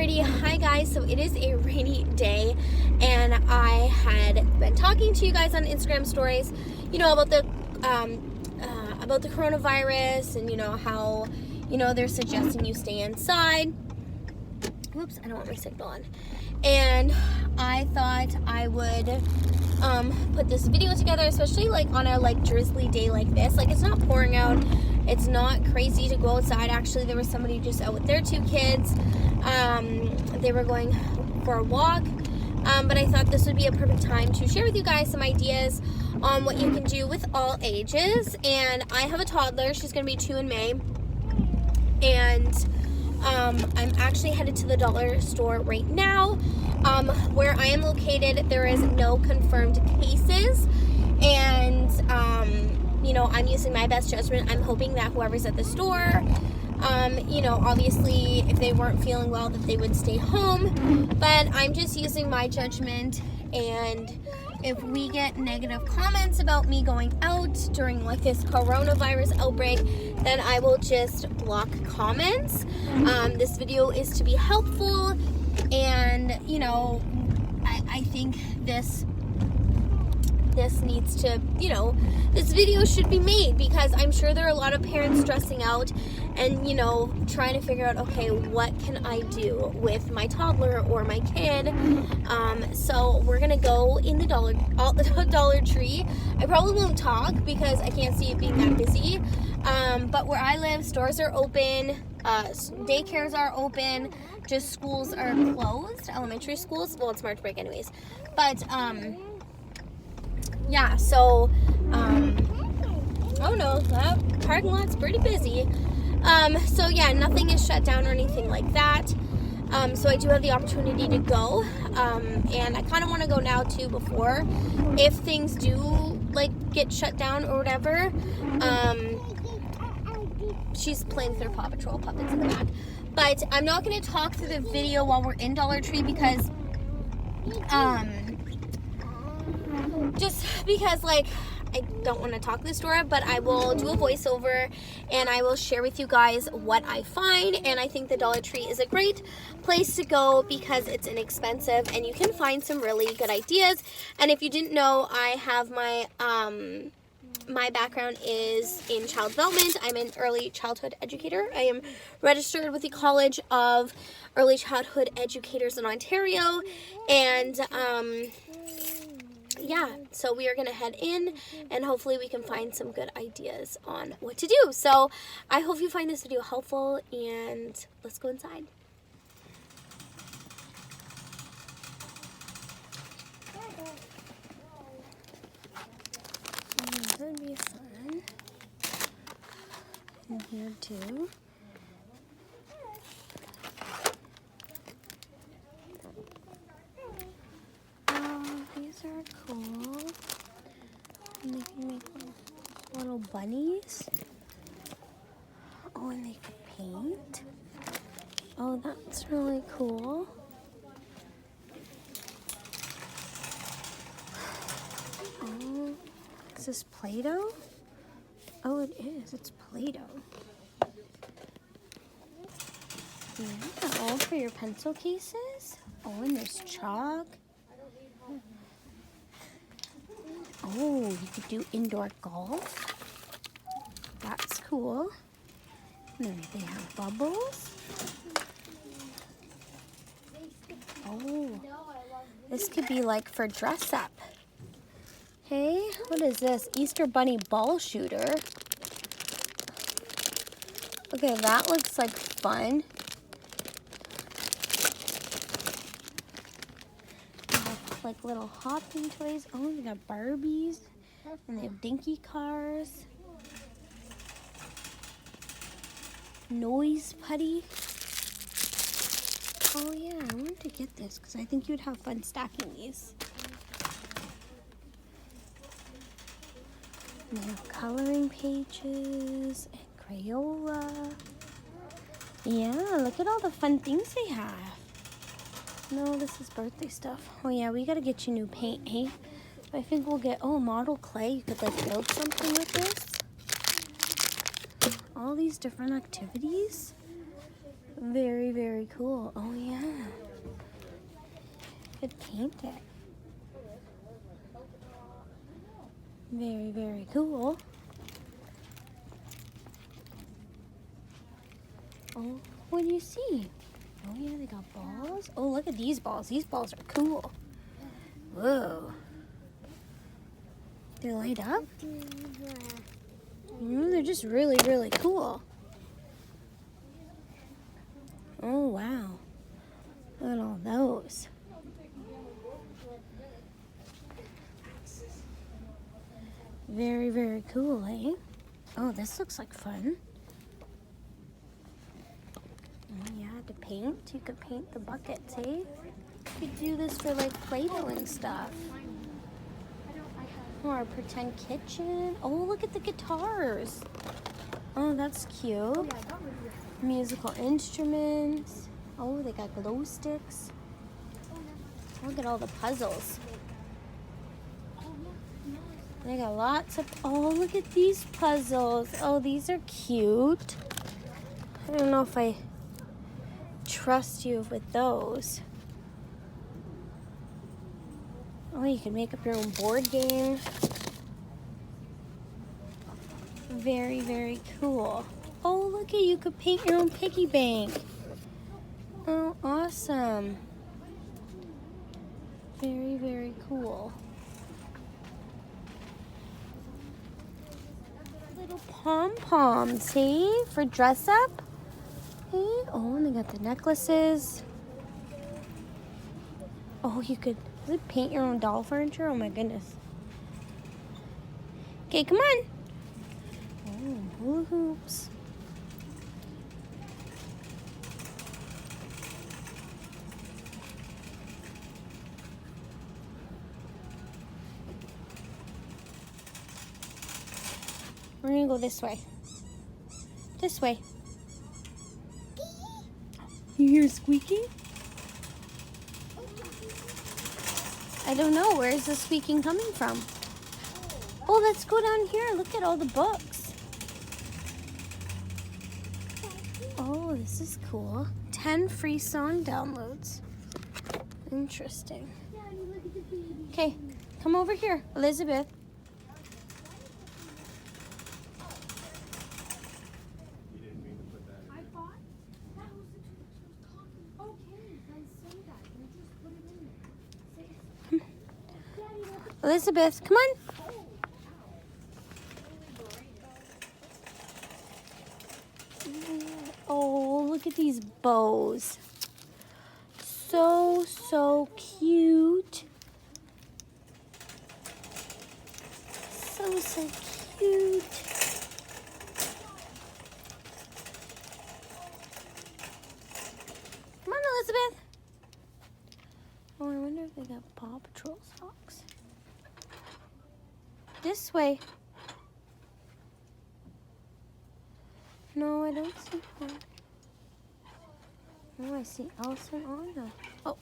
Alrighty, hi guys. So it is a rainy day, and I had been talking to you guys on Instagram stories, about the coronavirus, and how they're suggesting you stay inside. Oops, I don't want my signal on. And I thought I would put this video together, especially on a drizzly day like this. It's not pouring out. It's not crazy to go outside. Actually, there was somebody just out with their 2 kids. They were going for a walk. But I thought this would be a perfect time to share with you guys some ideas on what you can do with all ages. And I have a toddler. She's going to be 2 in May. And I'm actually headed to the dollar store right now. Where I am located, there is no confirmed cases. And, I'm using my best judgment. I'm hoping that whoever's at the store, obviously if they weren't feeling well, that they would stay home. But I'm just using my judgment. And if we get negative comments about me going out during this coronavirus outbreak, then I will just block comments. This video is to be helpful, and I think this needs to, this video should be made, because I'm sure there are a lot of parents stressing out and, trying to figure out, okay, what can I do with my toddler or my kid? So we're going to go in the Dollar Tree. I probably won't talk because I can't see it being that busy. But where I live, stores are open, daycares are open, just schools are closed, elementary schools. Well, it's March break anyways. But, yeah, so, oh no, that parking lot's pretty busy. So yeah, nothing is shut down or anything like that. So I do have the opportunity to go. And I kind of want to go now too, before, if things do get shut down or whatever. She's playing with her Paw Patrol puppets in the back. But I'm not going to talk through the video while we're in Dollar Tree, because, just because I don't want to talk this store, but I will do a voiceover and I will share with you guys what I find. And I think the Dollar Tree is a great place to go because it's inexpensive and you can find some really good ideas. And if you didn't know, I have my my background is in child development. I'm an early childhood educator. I am registered with the College of Early Childhood Educators in Ontario. And yeah, so we are going to head in and hopefully we can find some good ideas on what to do. So I hope you find this video helpful, and let's go inside. This would be fun. In here too. These are cool. And they can make little bunnies. Oh, and they can paint. Oh, that's really cool. Oh, is this Play-Doh? Oh, it is. It's Play-Doh. Yeah, all for your pencil cases. Oh, and there's chalk. Oh, you could do indoor golf. That's cool. And then they have bubbles. Oh, this could be for dress up. Hey, what is this? Easter Bunny ball shooter. Okay, that looks like fun. Little hopping toys. Oh, they got Barbies. And they have dinky cars. Noise putty. Oh yeah, I wanted to get this because I think you'd have fun stacking these. And they have coloring pages and Crayola. Yeah, look at all the fun things they have. No, this is birthday stuff. Oh yeah, we gotta get you new paint, hey? I think we'll get, model clay. You could build something with this. All these different activities. Very, very cool. Oh yeah. could paint it. Very, very cool. Oh, what do you see? Oh yeah, they got balls. Oh, look at these balls. These balls are cool. Whoa. They're light up? They're just really, really cool. Oh, wow. Look at all those. Very, very cool, eh? Oh, this looks like fun. Oh, yeah, to paint. You could paint the buckets, eh? You could do this for like Play-Doh and stuff. Or a pretend kitchen. Oh, look at the guitars. Oh, that's cute. Musical instruments. Oh, they got glow sticks. Look at all the puzzles. They got lots of, oh, look at these puzzles. Oh, these are cute. I don't know if I trust you with those. Oh, you can make up your own board game. Very, very cool. Oh, look at, you could paint your own piggy bank. Oh, awesome. Very, very cool. Little pom-poms, hey, for dress up. Hey, oh, and they got the necklaces. Oh, you could paint your own doll furniture. Oh my goodness. Okay, come on. Oh, hula hoops. We're gonna go this way. This way. You hear squeaking? I don't know. Where is the squeaking coming from? Oh, let's go down here. Look at all the books. Oh, this is cool. 10 free song downloads. Interesting. Okay, come over here, Elizabeth. Elizabeth, come on. Oh, look at these bows. So cute. So cute. Come on, Elizabeth. Oh, I wonder if they got Paw Patrol socks. This way. No, I don't see one. Oh, I see Elsa and Anna. Oh.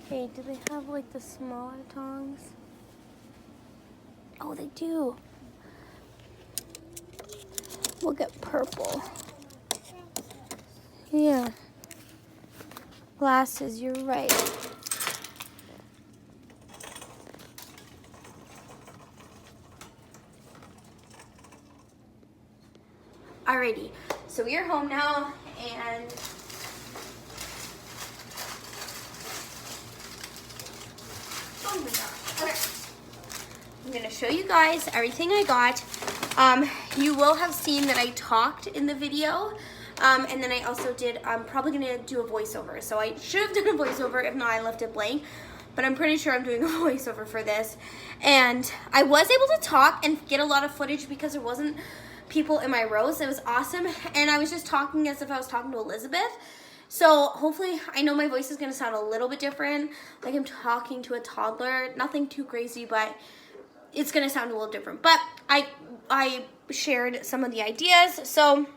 Okay, do they have like the smaller tongs? Oh, they do. We'll get purple. Yeah. Glasses, you're right. Alrighty, so we are home now, and oh my gosh. Okay. I'm gonna show you guys everything I got. You will have seen that I talked in the video, and then I also did, I'm probably gonna do a voiceover. So I should have done a voiceover, if not I left it blank, but I'm pretty sure I'm doing a voiceover for this. And I was able to talk and get a lot of footage because there wasn't people in my rows. It was awesome, and I was just talking as if I was talking to Elizabeth. So hopefully, I know my voice is gonna sound a little bit different, like I'm talking to a toddler. Nothing too crazy, but it's gonna sound a little different, but I shared some of the ideas. So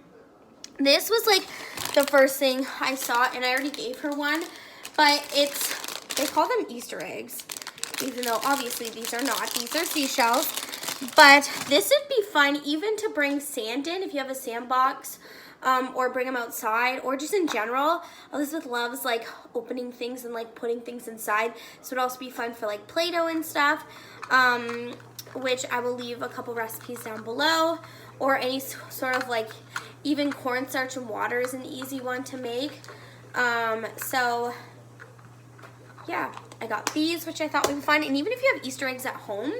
this was like the first thing I saw, and I already gave her one, but they call them Easter eggs, even though obviously these are not. These are seashells, but this would be fun even to bring sand in if you have a sandbox, or bring them outside, or just in general. Elizabeth loves like opening things and like putting things inside, so it'd also be fun for like Play-Doh and stuff, which I will leave a couple recipes down below, or any sort of like, even cornstarch and water is an easy one to make. So yeah, I got these, which I thought would be fun. And even if you have Easter eggs at home,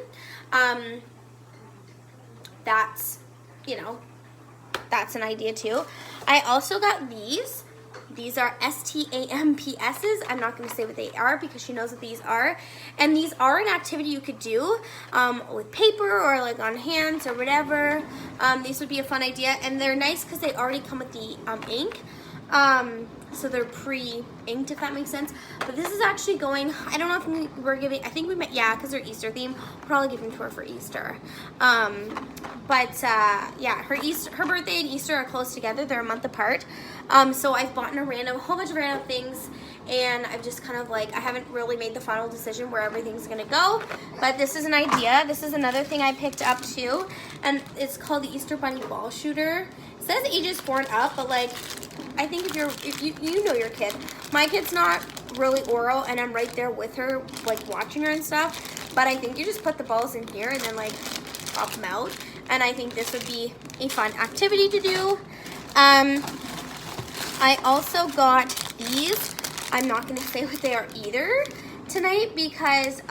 that's, you know, that's an idea too. I also got these. These are STAMPS's. I'm not going to say what they are because she knows what these are. And these are an activity you could do with paper or like on hands or whatever. These would be a fun idea. And they're nice because they already come with the ink. So they're pre-inked, if that makes sense. But this is actually going, I don't know if we're giving, I think we might, yeah, because they're Easter theme, we'll probably give them to her for Easter. Yeah, her birthday and Easter are close together. They're a month apart. So I've bought a whole bunch of random things, and I've just kind of like, I haven't really made the final decision where everything's gonna go, but this is an idea. This is another thing I picked up too, and it's called the Easter Bunny Ball Shooter. It says ages 4 and up, but like, I think if you know your kid. My kid's not really oral, and I'm right there with her, like watching her and stuff, but I think you just put the balls in here and then like pop them out, and I think this would be a fun activity to do. I also got these. I'm not going to say what they are either tonight because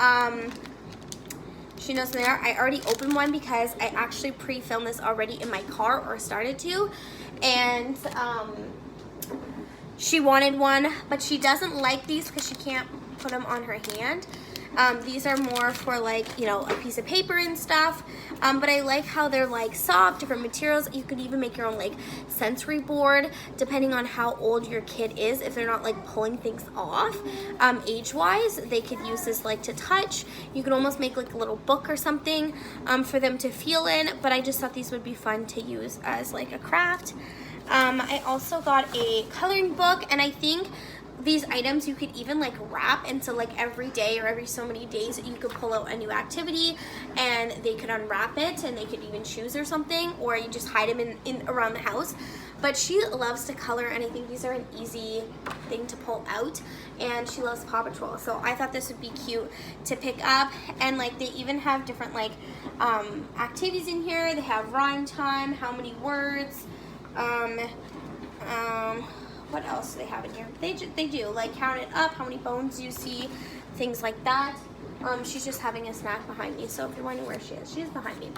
she knows what they are. I already opened one because I actually pre-filmed this already in my car, or started to, and she wanted one, but she doesn't like these because she can't put them on her hand. These are more for like, you know, a piece of paper and stuff, but I like how they're like soft, different materials. You could even make your own like sensory board depending on how old your kid is. If they're not like pulling things off age-wise, they could use this like to touch. You could almost make like a little book or something for them to feel in, but I just thought these would be fun to use as like a craft. I also got a coloring book, and I think these items you could even like wrap, and so like every day or every so many days you could pull out a new activity and they could unwrap it, and they could even choose or something, or you just hide them in around the house. But she loves to color, and I think these are an easy thing to pull out, and she loves Paw Patrol, so I thought this would be cute to pick up. And like they even have different like activities in here. They have rhyme time, how many words, what else do they have in here? They do like count it up, how many bones you see, things like that. She's just having a snack behind me, so if you're wondering where she is, she's behind me.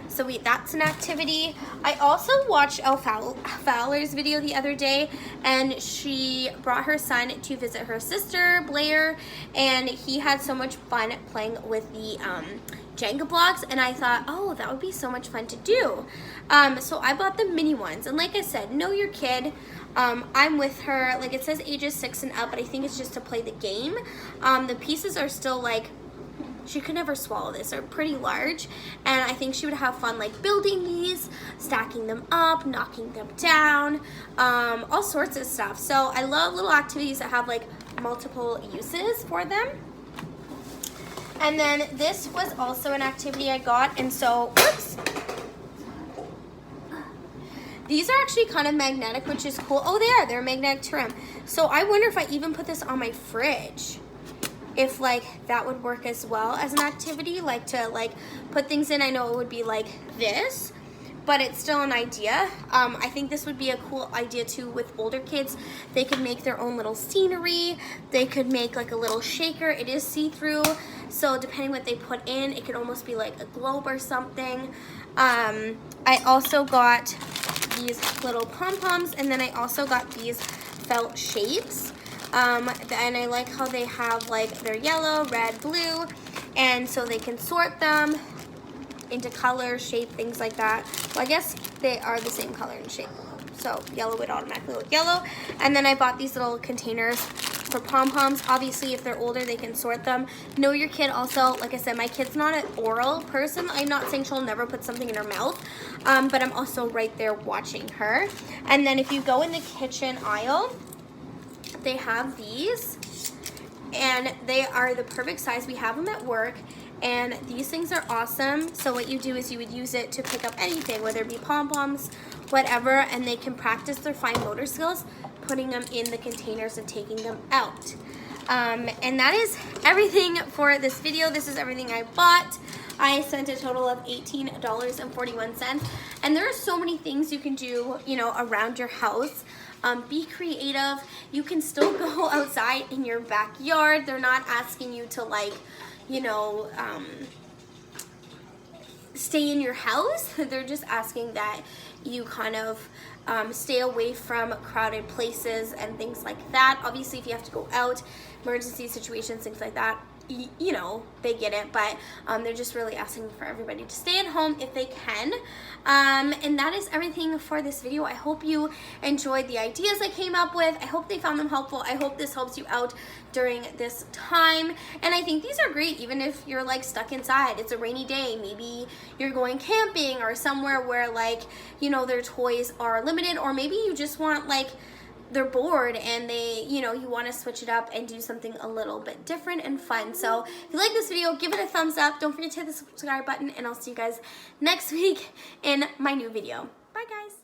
So that's an activity. I also watched Elle Fowler's video the other day, and she brought her son to visit her sister, Blair, and he had so much fun playing with the Jenga blocks, and I thought, oh, that would be so much fun to do. So I bought the mini ones, and like I said, know your kid. I'm with her, like it says ages 6 and up, but I think it's just to play the game. The pieces are still like, she could never swallow this. They're pretty large, and I think she would have fun like building these, stacking them up, knocking them down, all sorts of stuff. So I love little activities that have like multiple uses for them. And then this was also an activity I got, and so, oops. These are actually kind of magnetic, which is cool. Oh, they're magnetic to rim. So I wonder if I even put this on my fridge, if like that would work as well as an activity, like to like put things in. I know it would be like this, but it's still an idea. I think this would be a cool idea too with older kids. They could make their own little scenery. They could make like a little shaker. It is see-through, so depending what they put in, it could almost be like a globe or something. I also got these little pom-poms, and then I also got these felt shapes. And I like how they have like they're yellow, red, blue, and so they can sort them into color, shape, things like that. Well, I guess they are the same color and shape, so yellow would automatically look yellow. And then I bought these little containers for pom-poms. Obviously, if they're older, they can sort them. Know your kid also. Like I said, my kid's not an oral person. I'm not saying she'll never put something in her mouth, but I'm also right there watching her. And then if you go in the kitchen aisle, they have these, and they are the perfect size. We have them at work, and these things are awesome. So what you do is you would use it to pick up anything, whether it be pom-poms, whatever, and they can practice their fine motor skills, putting them in the containers and taking them out. And that is everything for this video. This is everything I bought. I spent a total of $18.41, and there are so many things you can do, you know, around your house. Be creative. You can still go outside in your backyard. They're not asking you to, like, you know, stay in your house. They're just asking that you kind of stay away from crowded places and things like that. Obviously, if you have to go out, emergency situations, things like that, you know, they get it, but they're just really asking for everybody to stay at home if they can. And that is everything for this video. I hope you enjoyed the ideas I came up with. I hope they found them helpful. I hope this helps you out during this time. And I think these are great even if you're like stuck inside. It's a rainy day. Maybe you're going camping or somewhere where, like, you know, their toys are limited, or maybe you just want, like, they're bored and they, you know, you want to switch it up and do something a little bit different and fun. So if you like this video, give it a thumbs up. Don't forget to hit the subscribe button, and I'll see you guys next week in my new video. Bye, guys.